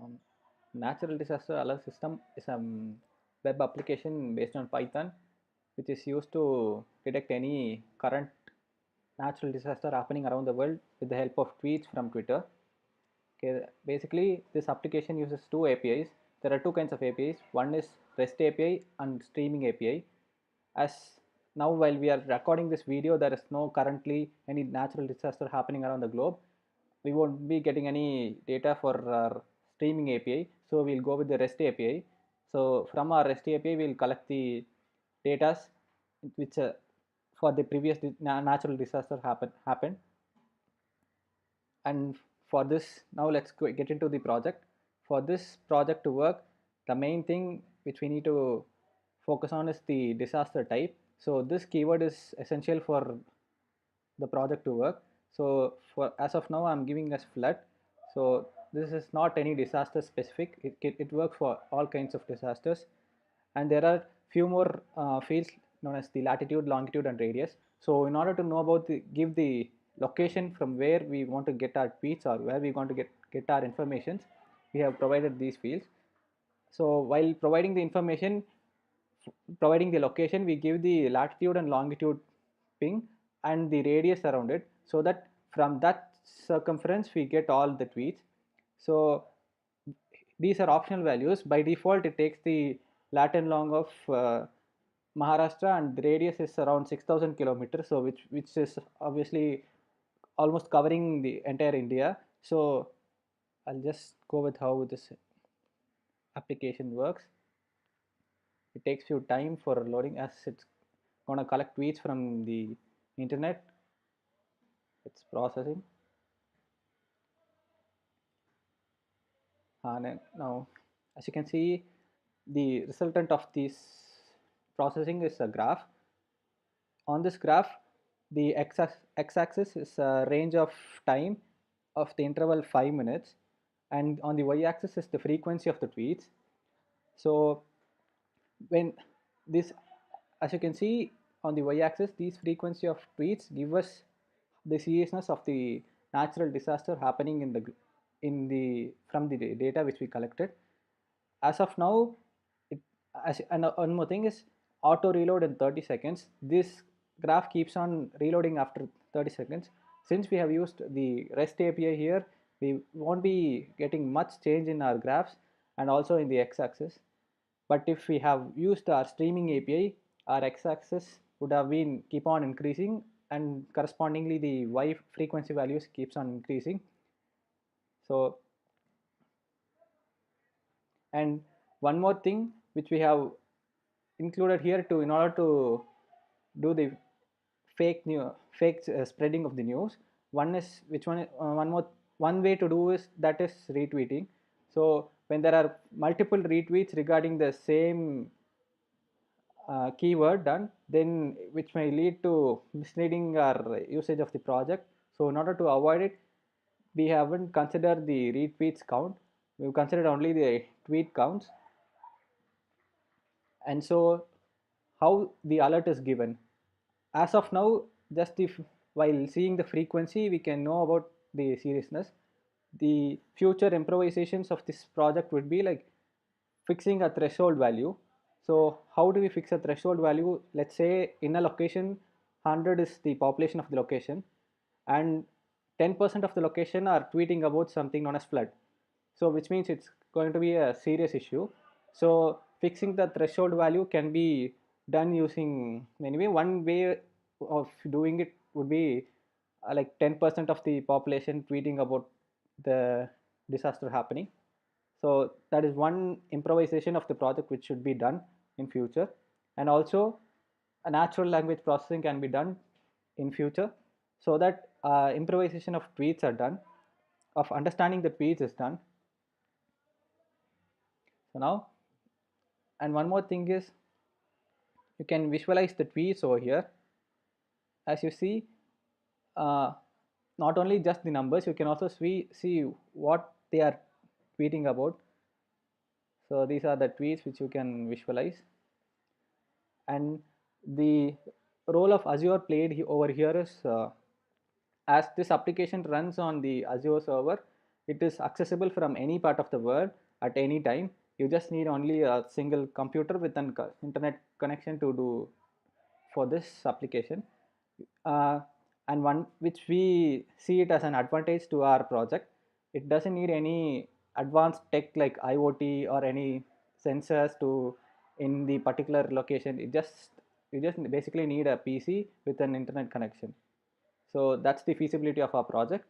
Um, Natural disaster alert system is a web application based on Python, which is used to detect any current natural disaster happening around the world with the help of tweets from Twitter. Okay, basically, this application uses two APIs. There are two kinds of APIs. One is REST API and streaming API. As now, while we are recording this video, there is no currently any natural disaster happening around the globe. We won't be getting any data for our streaming API, so we'll go with the REST API. So from our REST API, we'll collect the data which for the previous natural disaster happened. And for this, now let's get into the project. For this project to work, the main thing which we need to focus on is the disaster type. So this keyword is essential for the project to work. So for as of now, I'm giving as flood. So this is not any disaster specific. It works for all kinds of disasters. And there are few more fields known as the latitude, longitude, and radius. So in order to know about give the location from where we want to get our tweets or where we want to get our informations, we have provided these fields. So while providing the information, providing the location, we give the latitude and longitude ping and the radius around it, so that from that circumference we get all the tweets. So these are optional values. By default, it takes the lat and long of Maharashtra, and the radius is around 6,000 kilometers. So which is obviously almost covering the entire India. So I'll just go with how this application works. It takes few time for loading as it's gonna collect tweets from the internet. It's processing. And now, as you can see, the resultant of this processing is a graph. On this graph, the x-axis is a range of time of the interval 5 minutes, and on the y-axis is the frequency of the tweets. So when this, as you can see on the y-axis, these frequency of tweets give us the seriousness of the natural disaster happening in the from the data which we collected. As of now, it, and one more thing is auto reload in 30 seconds. This graph keeps on reloading after 30 seconds. Since we have used the REST API here, we won't be getting much change in our graphs and also in the x-axis. But if we have used our streaming API, our x-axis would have been keep on increasing, and correspondingly the y frequency values keeps on increasing. So, and one more thing which we have included here to in order to do the fake spreading of the news. One is which one more one way to do is that is retweeting. So when there are multiple retweets regarding the same keyword done, then which may lead to misleading our usage of the project. So in order to avoid it, we haven't considered the retweets count. We've considered only the tweet counts. And so how the alert is given, as of now, just if while seeing the frequency we can know about the seriousness. The future improvisations of this project would be like fixing a threshold value. So how do we fix a threshold value? Let's say in a location 100 is the population of the location, and 10% of the location are tweeting about something known as flood. So which means it's going to be a serious issue. So fixing the threshold value can be done using, anyway, one way of doing it would be like 10% of the population tweeting about the disaster happening. So that is one improvisation of the project which should be done in future. And also a natural language processing can be done in future, so that improvisation of tweets are done, of understanding the tweets is done. So now, and one more thing is, you can visualize the tweets over here. As you see, uh, not only just the numbers, you can also see what they are tweeting about. So these are the tweets which you can visualize. And the role of Azure played over here is, as this application runs on the Azure server, It is accessible from any part of the world at any time. You just need only a single computer with an internet connection to do for this application. uh, and one which we see it as an advantage to our project. It doesn't need any advanced tech like IoT or any sensors to in the particular location. You just basically need a PC with an internet connection. So that's the feasibility of our project.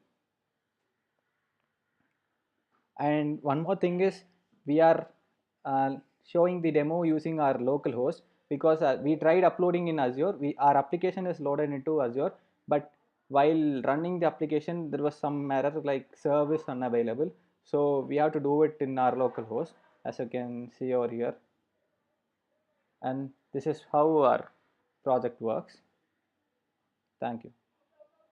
And one more thing is we are showing the demo using our local host, because we tried uploading in Azure. Our application is loaded into Azure, but while running the application, there was some error like service unavailable. So we have to do it in our local host, as you can see over here. And this is how our project works. Thank you.